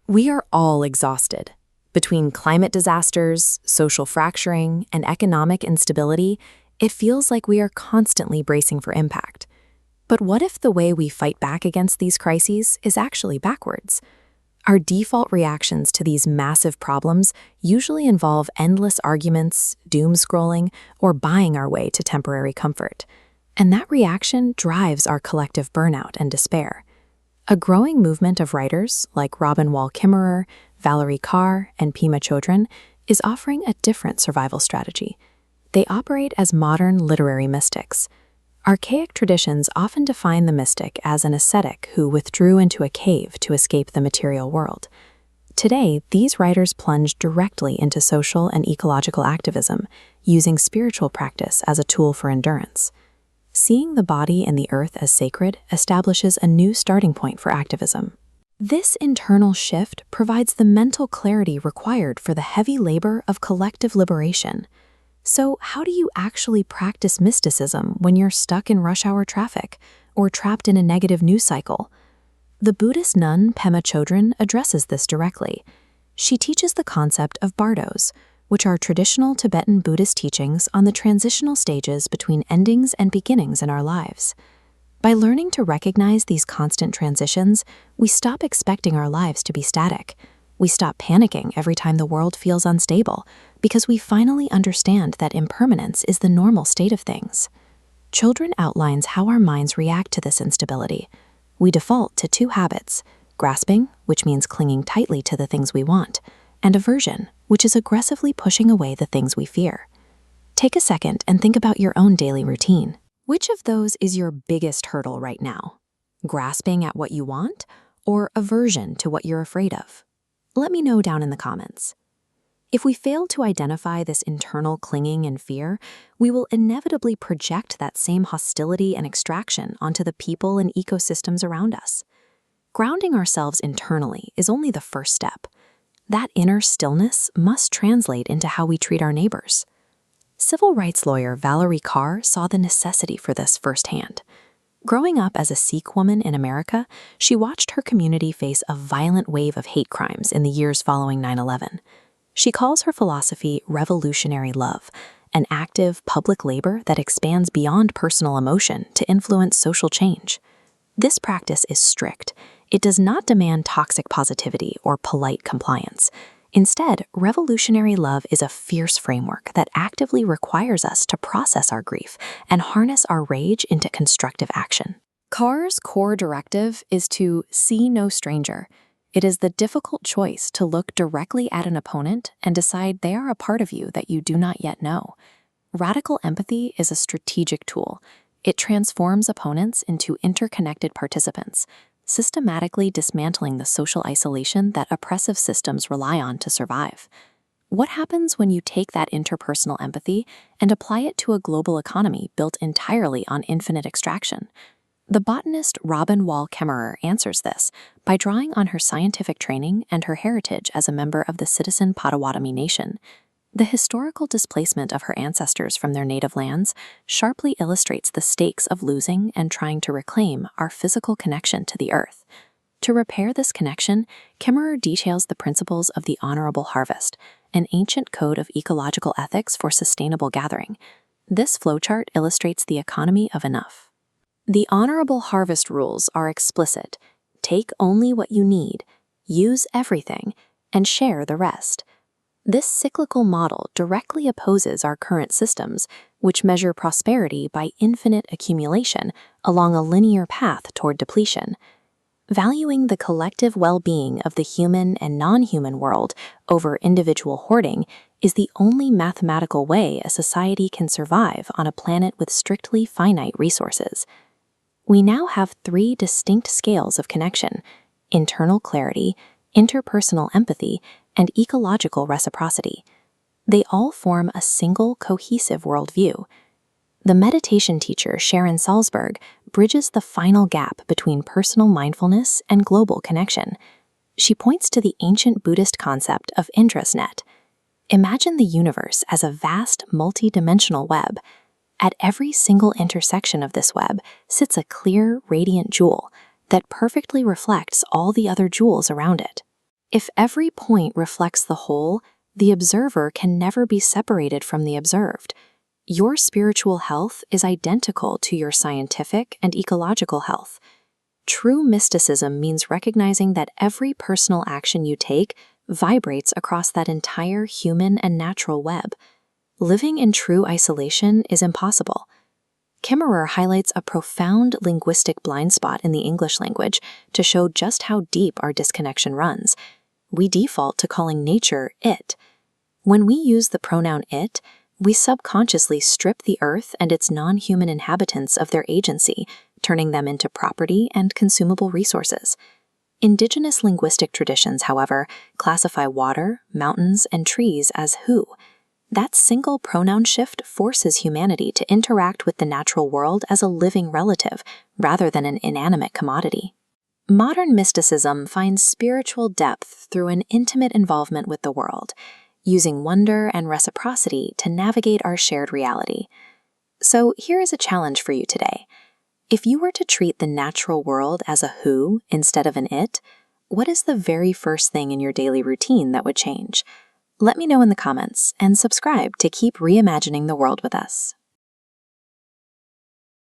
We are all exhausted. Between climate disasters, social fracturing, and economic instability, it feels like we are constantly bracing for impact. But what if the way we fight back against these crises is actually backwards? Our default reactions to these massive problems usually involve endless arguments, doom scrolling, or buying our way to temporary comfort. And that reaction drives our collective burnout and despair. A growing movement of writers like Wall Kimmerer, Valarie Kaur, and Pema Chödrön is offering a different survival strategy. They operate as modern literary mystics. Archaic traditions often define the mystic as an ascetic who withdrew into a cave to escape the material world. Today, these writers plunge directly into social and ecological activism, using spiritual practice as a tool for endurance. Seeing the body and the earth as sacred establishes a new starting point for activism. This internal shift provides the mental clarity required for the heavy labor of collective liberation. So, how do you actually practice mysticism when you're stuck in rush hour traffic or trapped in a negative news cycle? The Buddhist nun Pema Chödrön addresses this directly. She teaches the concept of Bardos, which are traditional Tibetan Buddhist teachings on the transitional stages between endings and beginnings in our lives. By learning to recognize these constant transitions, we stop expecting our lives to be static. We stop panicking every time the world feels unstable, because we finally understand that impermanence is the normal state of things. Chödrön outlines how our minds react to this instability. We default to two habits: grasping, which means clinging tightly to the things we want, and aversion, which is aggressively pushing away the things we fear. Take a second and think about your own daily routine. Which of those is your biggest hurdle right now? Grasping at what you want, or aversion to what you're afraid of? Let me know down in the comments. If we fail to identify this internal clinging and fear, we will inevitably project that same hostility and extraction onto the people and ecosystems around us. Grounding ourselves internally is only the first step. That inner stillness must translate into how we treat our neighbors. Civil rights lawyer Valarie Kaur saw the necessity for this firsthand. Growing up as a Sikh woman in America, she watched her community face a violent wave of hate crimes in the years following 9/11. She calls her philosophy revolutionary love, an active public labor that expands beyond personal emotion to influence social change. This practice is strict. It does not demand toxic positivity or polite compliance. Instead, revolutionary love is a fierce framework that actively requires us to process our grief and harness our rage into constructive action. Kaur's core directive is to see no stranger. It is the difficult choice to look directly at an opponent and decide they are a part of you that you do not yet know. Radical empathy is a strategic tool. It transforms opponents into interconnected participants, systematically dismantling the social isolation that oppressive systems rely on to survive. What happens when you take that interpersonal empathy and apply it to a global economy built entirely on infinite extraction? The botanist Wall Kimmerer answers this by drawing on her scientific training and her heritage as a member of the citizen Potawatomi Nation. The historical displacement of her ancestors from their native lands sharply illustrates the stakes of losing and trying to reclaim our physical connection to the earth. To repair this connection, Kimmerer details the principles of the honorable harvest, an ancient code of ecological ethics for sustainable gathering. This flowchart illustrates the economy of enough. The honorable harvest rules are explicit: take only what you need, use everything, and share the rest. This cyclical model directly opposes our current systems, which measure prosperity by infinite accumulation along a linear path toward depletion. Valuing the collective well-being of the human and non-human world over individual hoarding is the only mathematical way a society can survive on a planet with strictly finite resources. We now have three distinct scales of connection: internal clarity, interpersonal empathy, and ecological reciprocity. They all form a single, cohesive worldview. The meditation teacher Sharon Salzberg bridges the final gap between personal mindfulness and global connection. She points to the ancient Buddhist concept of Indra's net. Imagine the universe as a vast, multi-dimensional web. At every single intersection of this web sits a clear, radiant jewel that perfectly reflects all the other jewels around it. If every point reflects the whole, the observer can never be separated from the observed. Your spiritual health is identical to your scientific and ecological health. True mysticism means recognizing that every personal action you take vibrates across that entire human and natural web. Living in true isolation is impossible. Kimmerer highlights a profound linguistic blind spot in the English language to show just how deep our disconnection runs. We default to calling nature it. When we use the pronoun it, we subconsciously strip the earth and its non-human inhabitants of their agency, turning them into property and consumable resources. Indigenous linguistic traditions, however, classify water, mountains, and trees as who. That single pronoun shift forces humanity to interact with the natural world as a living relative, rather than an inanimate commodity. Modern mysticism finds spiritual depth through an intimate involvement with the world, using wonder and reciprocity to navigate our shared reality. So here is a challenge for you today. If you were to treat the natural world as a who instead of an it, what is the very first thing in your daily routine that would change? Let me know in the comments and subscribe to keep reimagining the world with us.